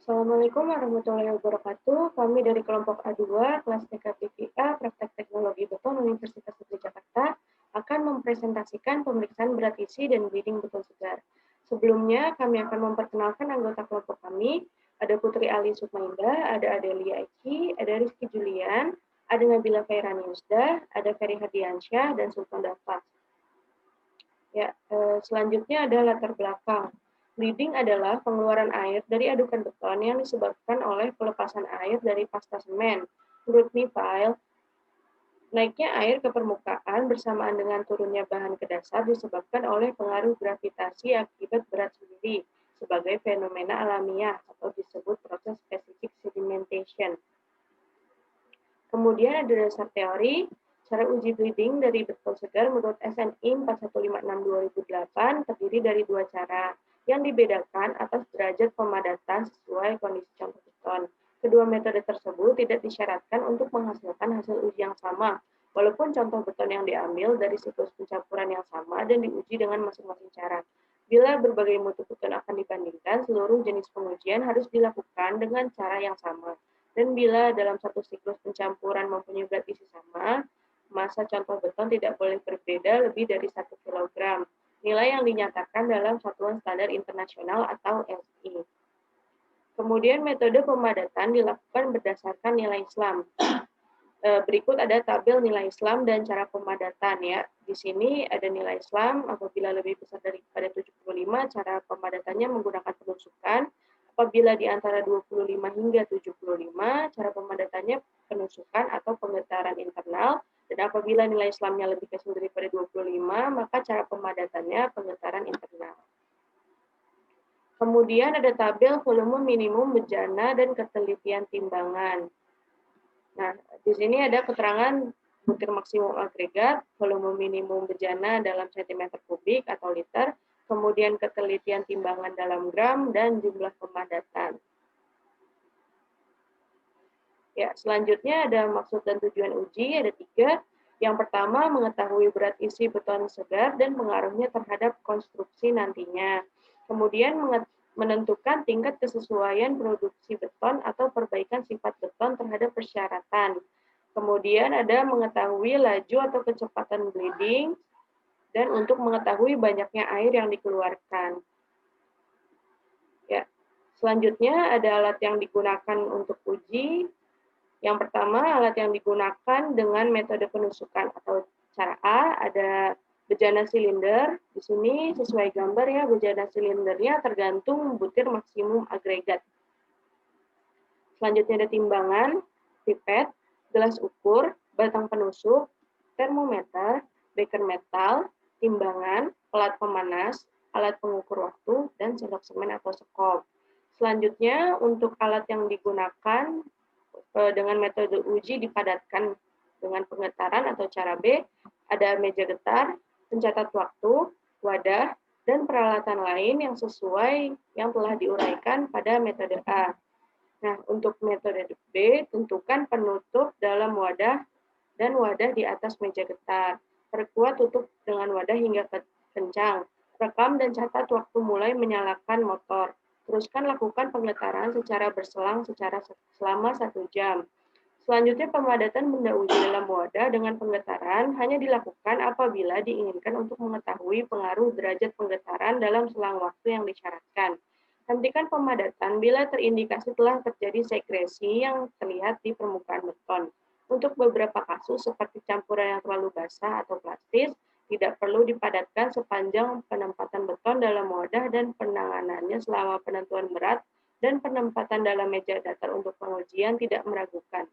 Assalamualaikum warahmatullahi wabarakatuh. Kami dari kelompok A2, kelas TKPPA, Praktek Teknologi Beton Universitas Negeri Jakarta, akan mempresentasikan pemeriksaan berat isi dan bleeding beton segar. Sebelumnya, kami akan memperkenalkan anggota kelompok kami. Ada Putri Ali Sukmainda, ada Adelia Eki, ada Rizky Julian, ada Nabila Fairani Yusda, ada Ferry Hadiansyah, dan Sultan Dafa. Ya, selanjutnya ada latar belakang. Bleeding adalah pengeluaran air dari adukan beton yang disebabkan oleh pelepasan air dari pasta semen. Menurut Nifile, naiknya air ke permukaan bersamaan dengan turunnya bahan ke dasar disebabkan oleh pengaruh gravitasi akibat berat sendiri sebagai fenomena alamiah atau disebut proses spesifik sedimentation. Kemudian ada dasar teori, cara uji bleeding dari beton segar menurut SNI 4156/2008 terdiri dari dua cara, yang dibedakan atas derajat pemadatan sesuai kondisi contoh beton. Kedua metode tersebut tidak disyaratkan untuk menghasilkan hasil uji yang sama, walaupun contoh beton yang diambil dari siklus pencampuran yang sama dan diuji dengan masing-masing cara. Bila berbagai mutu beton akan dibandingkan, seluruh jenis pengujian harus dilakukan dengan cara yang sama. Dan bila dalam satu siklus pencampuran mempunyai berat isi sama, massa contoh beton tidak boleh berbeda lebih dari 1 kg. Nilai yang dinyatakan dalam Satuan Standar Internasional atau SI. Kemudian metode pemadatan dilakukan berdasarkan nilai Islam. Berikut ada tabel nilai Islam dan cara pemadatan ya. Di sini ada nilai Islam apabila lebih besar daripada 75, cara pemadatannya menggunakan penusukan. Apabila di antara 25 hingga 75, cara pemadatannya penusukan atau penggetaran internal. Dan apabila nilai Islamnya lebih kecil daripada 25, maka cara pemadatannya penggetaran internal. Kemudian ada tabel volume minimum bejana dan ketelitian timbangan. Nah, di sini ada keterangan butir maksimum agregat, volume minimum bejana dalam centimeter kubik atau liter, kemudian ketelitian timbangan dalam gram, dan jumlah pemadatan. Ya, selanjutnya ada maksud dan tujuan uji, ada 3. Yang pertama, mengetahui berat isi beton segar dan pengaruhnya terhadap konstruksi nantinya. Kemudian menentukan tingkat kesesuaian produksi beton atau perbaikan sifat beton terhadap persyaratan. Kemudian ada mengetahui laju atau kecepatan bleeding dan untuk mengetahui banyaknya air yang dikeluarkan. Ya, selanjutnya ada alat yang digunakan untuk uji. Yang pertama, alat yang digunakan dengan metode penusukan atau cara A ada bejana silinder. Di sini sesuai gambar ya, bejana silindernya tergantung butir maksimum agregat. Selanjutnya ada timbangan, pipet, gelas ukur, batang penusuk, termometer, beker metal, timbangan, pelat pemanas, alat pengukur waktu, dan sendok semen atau sekop. Selanjutnya, untuk alat yang digunakan dengan metode uji dipadatkan dengan penggetaran atau cara B, ada meja getar, pencatat waktu, wadah, dan peralatan lain yang sesuai yang telah diuraikan pada metode A. Nah, untuk metode B, tentukan penutup dalam wadah dan wadah di atas meja getar. Perkuat tutup dengan wadah hingga kencang. Rekam dan catat waktu mulai menyalakan motor. Teruskan lakukan penggetaran secara berselang selama 1 jam. Selanjutnya, pemadatan benda uji dalam wadah dengan penggetaran hanya dilakukan apabila diinginkan untuk mengetahui pengaruh derajat penggetaran dalam selang waktu yang disyaratkan. Hentikan pemadatan bila terindikasi telah terjadi sekresi yang terlihat di permukaan beton. Untuk beberapa kasus seperti campuran yang terlalu basah atau plastis, tidak perlu dipadatkan sepanjang penempatan beton dalam wadah dan penanganannya selama penentuan berat dan penempatan dalam meja datar untuk pengujian tidak meragukan.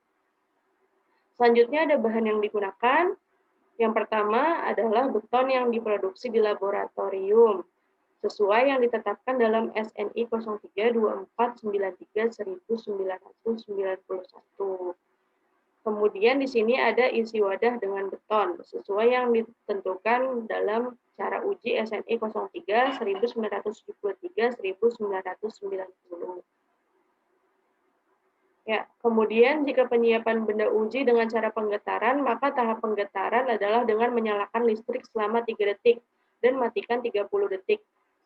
Selanjutnya ada bahan yang digunakan. Yang pertama adalah beton yang diproduksi di laboratorium sesuai yang ditetapkan dalam SNI 0324931991. Kemudian di sini ada isi wadah dengan beton sesuai yang ditentukan dalam cara uji SNI 03 1973 1990. Ya, kemudian jika penyiapan benda uji dengan cara penggetaran, maka tahap penggetaran adalah dengan menyalakan listrik selama 3 detik dan matikan 30 detik.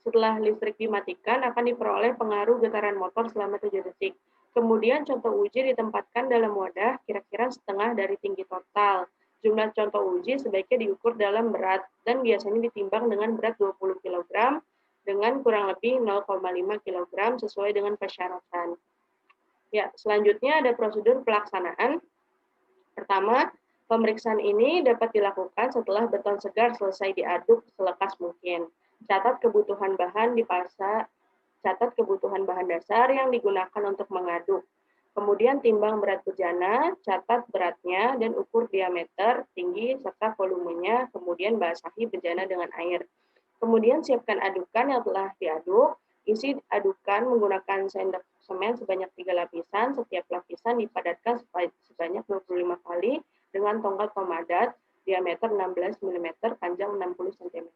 Setelah listrik dimatikan, akan diperoleh pengaruh getaran motor selama 7 detik. Kemudian contoh uji ditempatkan dalam wadah kira-kira setengah dari tinggi total. Jumlah contoh uji sebaiknya diukur dalam berat dan biasanya ditimbang dengan berat 20 kg dengan kurang lebih 0,5 kg sesuai dengan persyaratan. Ya, selanjutnya ada prosedur pelaksanaan. Pertama, pemeriksaan ini dapat dilakukan setelah beton segar selesai diaduk selekas mungkin. Catat kebutuhan bahan dasar yang digunakan untuk mengaduk. Kemudian timbang berat bejana, catat beratnya dan ukur diameter, tinggi, serta volumenya, kemudian basahi bejana dengan air. Kemudian siapkan adukan yang telah diaduk, isi adukan menggunakan sendok semen sebanyak 3 lapisan, setiap lapisan dipadatkan sebanyak 25 kali dengan tongkat pemadat diameter 16 mm, panjang 60 cm.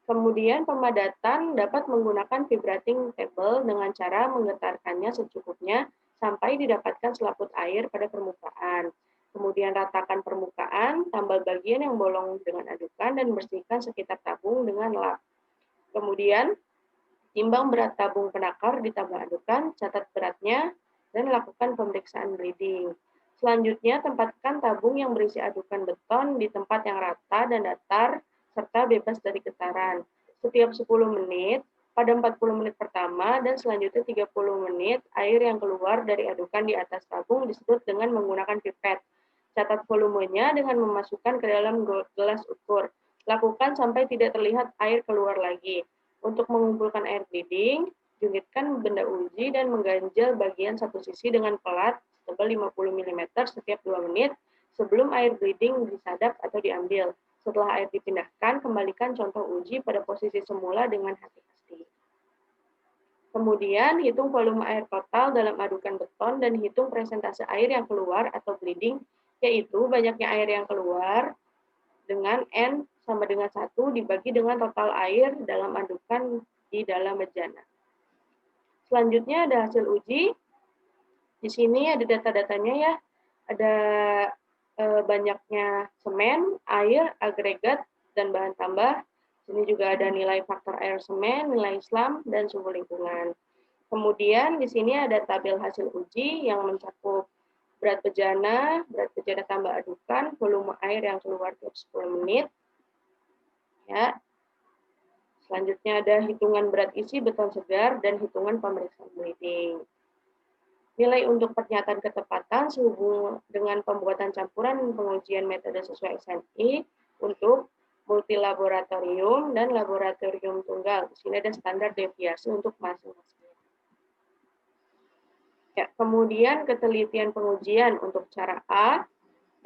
Kemudian pemadatan dapat menggunakan vibrating table dengan cara menggetarkannya secukupnya sampai didapatkan selaput air pada permukaan. Kemudian ratakan permukaan, tambal bagian yang bolong dengan adukan dan bersihkan sekitar tabung dengan lap. Kemudian timbang berat tabung penakar ditambah adukan, catat beratnya, dan lakukan pemeriksaan bleeding. Selanjutnya, tempatkan tabung yang berisi adukan beton di tempat yang rata dan datar, serta bebas dari getaran. Setiap 10 menit, pada 40 menit pertama, dan selanjutnya 30 menit, air yang keluar dari adukan di atas tabung disedot dengan menggunakan pipet. Catat volumenya dengan memasukkan ke dalam gelas ukur. Lakukan sampai tidak terlihat air keluar lagi. Untuk mengumpulkan air bleeding, jungkitkan benda uji dan mengganjal bagian satu sisi dengan pelat setebal 50 mm setiap 2 menit sebelum air bleeding disadap atau diambil. Setelah air dipindahkan, kembalikan contoh uji pada posisi semula dengan hati-hati. Kemudian, hitung volume air total dalam adukan beton dan hitung persentase air yang keluar atau bleeding, yaitu banyaknya air yang keluar dengan N sama dengan 1 dibagi dengan total air dalam adukan di dalam bejana. Selanjutnya ada hasil uji. Di sini ada data-datanya ya. Ada banyaknya semen, air, agregat, dan bahan tambah. Sini juga ada nilai faktor air semen, nilai SLAM, dan suhu lingkungan. Kemudian di sini ada tabel hasil uji yang mencakup berat bejana tambah adukan, volume air yang keluar tiap 10 menit. Ya. Selanjutnya ada hitungan berat isi beton segar dan hitungan pemeriksaan bleeding. Nilai untuk pernyataan ketepatan sehubung dengan pembuatan campuran pengujian metode sesuai SNI untuk multilaboratorium dan laboratorium tunggal. Di sini ada standar deviasi untuk masing-masing. Ya, kemudian ketelitian pengujian untuk cara A,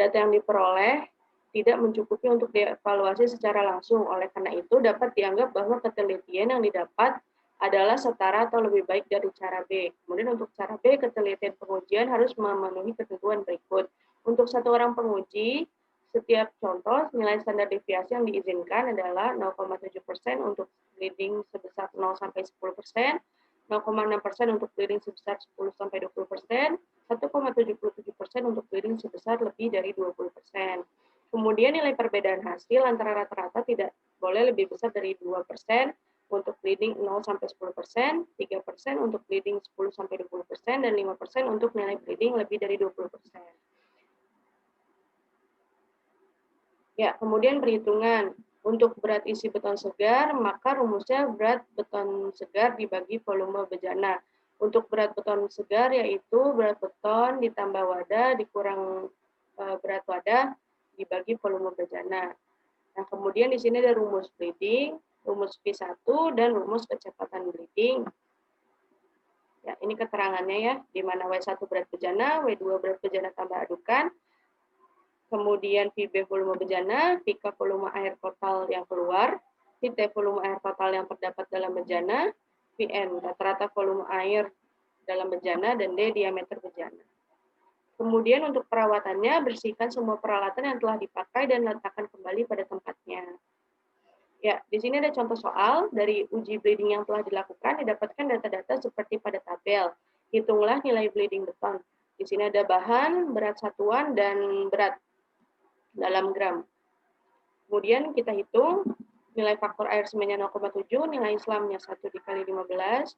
data yang diperoleh tidak mencukupi untuk dievaluasi secara langsung. Oleh karena itu, dapat dianggap bahwa ketelitian yang didapat adalah setara atau lebih baik dari cara B. Kemudian untuk cara B, ketelitian pengujian harus memenuhi ketentuan berikut. Untuk satu orang penguji, setiap contoh nilai standar deviasi yang diizinkan adalah 0,7% untuk bleeding sebesar 0 sampai 10%, 0,6% untuk bleeding sebesar 10 sampai 20%, 1,77% untuk bleeding sebesar lebih dari 20%. Kemudian nilai perbedaan hasil antara rata-rata tidak boleh lebih besar dari 2% untuk bleeding 0 sampai 10%, 3% untuk bleeding 10 sampai 20%, dan 5% untuk nilai bleeding lebih dari 20%. Ya, kemudian perhitungan. Untuk berat isi beton segar, maka rumusnya berat beton segar dibagi volume bejana. Untuk berat beton segar yaitu berat beton ditambah wadah dikurang berat wadah dibagi volume bejana. Nah, kemudian di sini ada rumus bleeding, rumus P1, dan rumus kecepatan bleeding. Ya, ini keterangannya ya, di mana W1 berat bejana, W2 berat bejana tambah adukan, kemudian VB volume bejana, VK volume air total yang keluar, VT volume air total yang terdapat dalam bejana, VN rata-rata volume air dalam bejana, dan D diameter bejana. Kemudian untuk perawatannya, bersihkan semua peralatan yang telah dipakai dan letakkan kembali pada tempatnya. Ya, di sini ada contoh soal dari uji bleeding yang telah dilakukan, didapatkan data-data seperti pada tabel. Hitunglah nilai bleeding beton. Di sini ada bahan, berat satuan, dan berat dalam gram. Kemudian kita hitung nilai faktor air semennya 0,7, nilai Islamnya 1 dikali 15,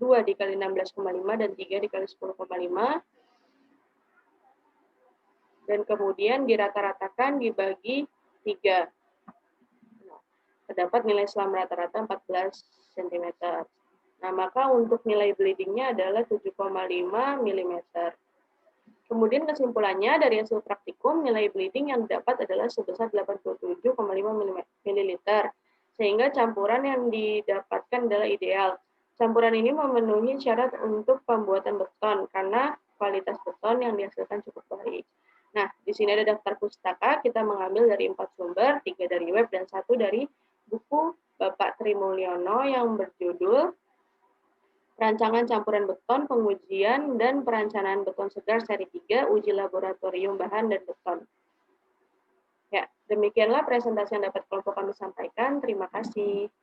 2 dikali 16,5, dan 3 dikali 10,5. Dan kemudian dirata-ratakan dibagi 3. Terdapat nilai Islam rata-rata 14 cm. Nah, maka untuk nilai bleedingnya adalah 7,5 mm. Kemudian kesimpulannya dari hasil praktikum, nilai bleeding yang didapat adalah sebesar 87,5 ml, sehingga campuran yang didapatkan adalah ideal. Campuran ini memenuhi syarat untuk pembuatan beton, karena kualitas beton yang dihasilkan cukup baik. Nah, di sini ada daftar pustaka, kita mengambil dari 4 sumber, 3 dari web, dan 1 dari buku Bapak Tri Mulyono yang berjudul Perancangan Campuran Beton, Pengujian dan Perencanaan Beton Segar Seri 3, Uji Laboratorium Bahan dan Beton. Ya, demikianlah presentasi yang dapat kelompok kami sampaikan. Terima kasih.